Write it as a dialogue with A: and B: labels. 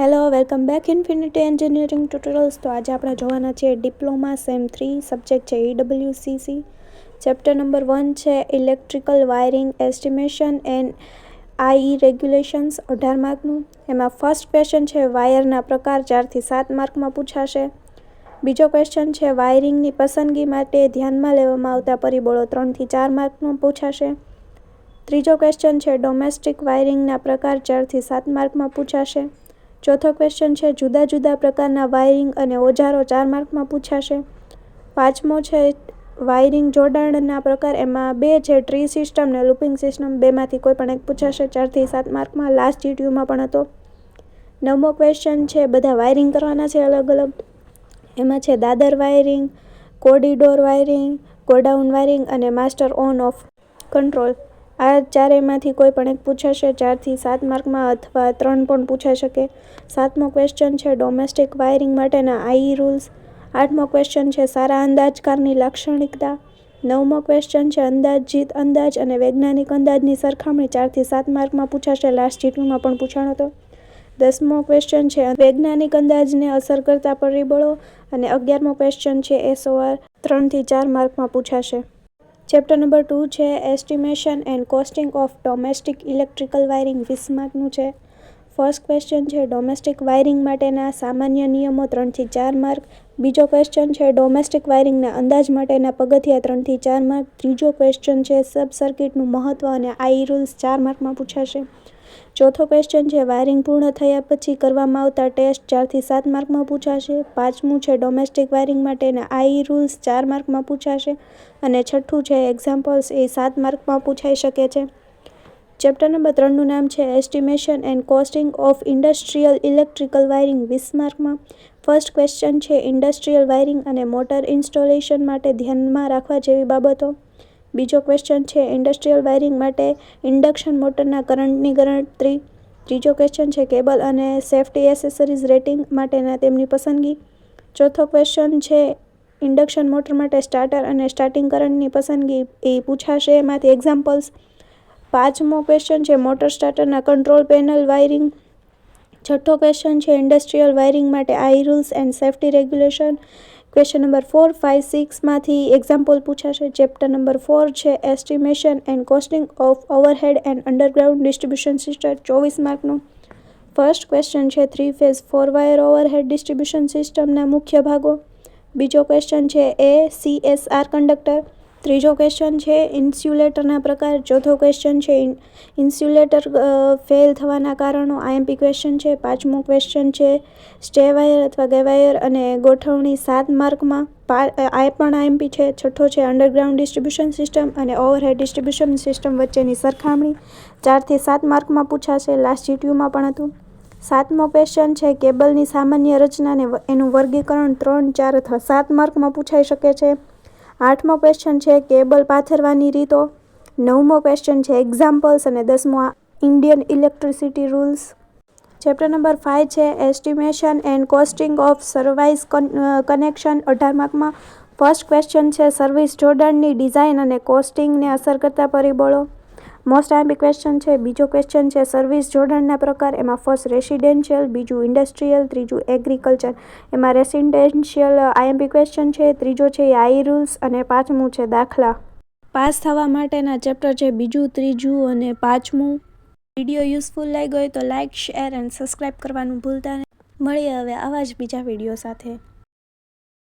A: Hello, welcome back infinity engineering tutorials. તો આજે આપણે જોવાના છીએ ડિપ્લોમા સેમ 3 સબ્જેક્ટ છે EWCC. ચેપ્ટર નંબર 1 છે electrical wiring estimation and IE regulations, 18 માર્કનું. એમાં ફર્સ્ટ ક્વેશ્ચન છે વાયરના પ્રકાર, 4 થી 7 માર્કમાં પૂછાશે. બીજો ક્વેશ્ચન છે વાયરિંગની પસંદગી માટે ધ્યાનમાં લેવામાં આવતા પરિબળો, 3 થી 4 માર્કનું પૂછાશે. ત્રીજો ક્વેશ્ચન છે ડોમેસ્ટિક વાયરિંગના પ્રકાર, 4 થી 7 માર્કમાં પૂછાશે. ચોથો ક્વેશ્ચન છે જુદા જુદા પ્રકારના વાયરિંગ અને ઓજારો, 4 માર્કમાં પૂછાશે. પાંચમો છે વાયરિંગ જોડાણના પ્રકાર, એમાં 2 છે ટ્રી સિસ્ટમ ને લૂપિંગ સિસ્ટમ, બેમાંથી કોઈ પણ એક પૂછાશે, 4 થી 7 માર્કમાં. લાસ્ટ GTUમાં પણ હતો. નવમો ક્વેશ્ચન છે બધા વાયરિંગ કરવાના છે અલગ અલગ, એમાં છે દાદર wiring, corridor wiring, godown wiring અને માસ્ટર ઓન ઓફ કંટ્રોલ. આ ચારેયમાંથી કોઈ પણ એક પૂછાશે, 4 થી 7 માર્કમાં, અથવા 3 પણ પૂછાઈ શકે. સાતમો ક્વેશ્ચન છે ડોમેસ્ટિક વાયરિંગ માટેના IE રૂલ્સ. આઠમો ક્વેશ્ચન છે સારા અંદાજકારની લાક્ષણિકતા. નવમો ક્વેશ્ચન છે અંદાજિત અંદાજ અને વૈજ્ઞાનિક અંદાજની સરખામણી, 4 થી 7 માર્કમાં પૂછાશે. લાસ્ટ GTUમાં પણ પૂછાણો હતો. 10મો ક્વેશ્ચન છે વૈજ્ઞાનિક અંદાજને અસર કરતા પરિબળો અને 11મો ક્વેશ્ચન છે SOR, 3 થી 4 માર્કમાં પૂછાશે. ચેપ્ટર નંબર 2 છે estimation and costing of domestic electrical wiring, 20 માર્કનું છે. ફર્સ્ટ ક્વેશ્ચન છે ડોમેસ્ટિક વાયરિંગ માટેના સામાન્ય નિયમો, 3 થી 4 માર્ક. બીજો ક્વેશ્ચન છે ડોમેસ્ટિક વાયરિંગના અંદાજ માટેના પગથિયા, 3 થી 4 માર્ક. ત્રીજો ક્વેશ્ચન છે સબ સર્કિટનું મહત્વ અને IE રૂલ્સ, 4 માર્કમાં પૂછાશે. ચોથો ક્વેશ્ચન છે વાયરિંગ પૂર્ણ થયા પછી કરવામાં આવતા ટેસ્ટ, 4 થી 7 માર્કમાં પૂછાશે. પાંચમું છે ડોમેસ્ટિક વાયરિંગ માટેના IE રૂલ્સ, 4 માર્કમાં પૂછાશે. અને છઠ્ઠું છે એક્ઝામ્પલ્સ, એ 7 માર્કમાં પૂછાઈ શકે છે. ચેપ્ટર નંબર 3નું નામ છે estimation and costing of industrial electrical wiring, 20 માર્કમાં. ફર્સ્ટ ક્વેશ્ચન છે ઇન્ડસ્ટ્રીયલ વાયરિંગ અને મોટર ઇન્સ્ટોલેશન માટે ધ્યાનમાં રાખવા જેવી બાબતો. બીજો ક્વેશ્ચન છે ઇન્ડસ્ટ્રીયલ વાયરિંગ માટે ઇન્ડક્શન મોટરના કરંટની ગણતરી. ત્રીજો ક્વેશ્ચન છે કેબલ અને સેફ્ટી એસેસરીઝ રેટિંગ માટેના તેમની પસંદગી. ચોથો ક્વેશ્ચન છે ઇન્ડક્શન મોટર માટે સ્ટાર્ટર અને સ્ટાર્ટિંગ કરંટની પસંદગી, એ પૂછાશે, એમાંથી એક્ઝામ્પલ્સ. પાંચમો ક્વેશ્ચન છે મોટર સ્ટાર્ટરના કંટ્રોલ પેનલ વાયરિંગ. છઠ્ઠો ક્વેશ્ચન છે ઇન્ડસ્ટ્રીયલ વાયરિંગ માટે IE rules and safety regulation. Question number 4, 5, 6માંથી એક્ઝામ્પલ પૂછાશે. ચેપ્ટર નંબર 4 છે estimation and costing of overhead and underground distribution system, 24 માર્કનું. ફર્સ્ટ ક્વેશ્ચન છે 3 ફેઝ 4 વાયર ઓવરહેડ ડિસ્ટ્રીબ્યુશન સિસ્ટમના મુખ્ય ભાગો. બીજો ક્વેશ્ચન છે ACSR કંડક્ટર. ત્રીજો ક્વેશ્ચન છે ઇન્સ્યુલેટરના પ્રકાર. ચોથો ક્વેશ્ચન છે ઇન્સ્યુલેટર ફેલ થવાના કારણો, IMP ક્વેશ્ચન છે. પાંચમો ક્વેશ્ચન છે સ્ટે વાયર અથવા ગે વાયર અને ગોઠવણી, 7 માર્કમાં, આ પણ IMP છે. છઠ્ઠો છે અંડરગ્રાઉન્ડ ડિસ્ટ્રીબ્યુશન સિસ્ટમ અને ઓવરહેડ ડિસ્ટ્રીબ્યુશન સિસ્ટમ વચ્ચેની સરખામણી, 4 થી 7 માર્કમાં પૂછાશે. લાસ્ટ GTUમાં પણ હતું. સાતમો ક્વેશ્ચન છે કેબલની સામાન્ય રચના અને એનું વર્ગીકરણ, 3, 4 અથવા 7 માર્કમાં પૂછાઈ શકે છે. આઠમો ક્વેશ્ચન છે કેબલ પાથરવાની રીતો. નવમો ક્વેશ્ચન છે એક્ઝામ્પલ્સ અને 10મો Indian electricity rules. Chapter number 5 છે estimation and costing of service connection, 18 માર્કમાં. ફર્સ્ટ ક્વેશ્ચન છે સર્વિસ જોડાણની ડિઝાઇન અને કોસ્ટિંગને અસર કરતા પરિબળો, મોસ્ટ IMP ક્વેશ્ચન છે. બીજો ક્વેશ્ચન છે સર્વિસ જોડાણના પ્રકાર, એમાં ફર્સ્ટ રેસિડેન્શિયલ, બીજું ઇન્ડસ્ટ્રીયલ, ત્રીજું એગ્રીકલ્ચર, એમાં રેસિડેન્શિયલ IMP ક્વેશ્ચન છે. ત્રીજો છે IE રૂલ્સ અને પાંચમું છે દાખલા. પાસ થવા માટેના ચેપ્ટર છે બીજું, ત્રીજું અને પાંચમું. વિડીયો યુઝફુલ લાગ્યો હોય તો લાઇક, શેર અને સબસ્ક્રાઈબ કરવાનું ભૂલતા નહીં. મળીએ હવે આવા જ બીજા વિડીયો સાથે.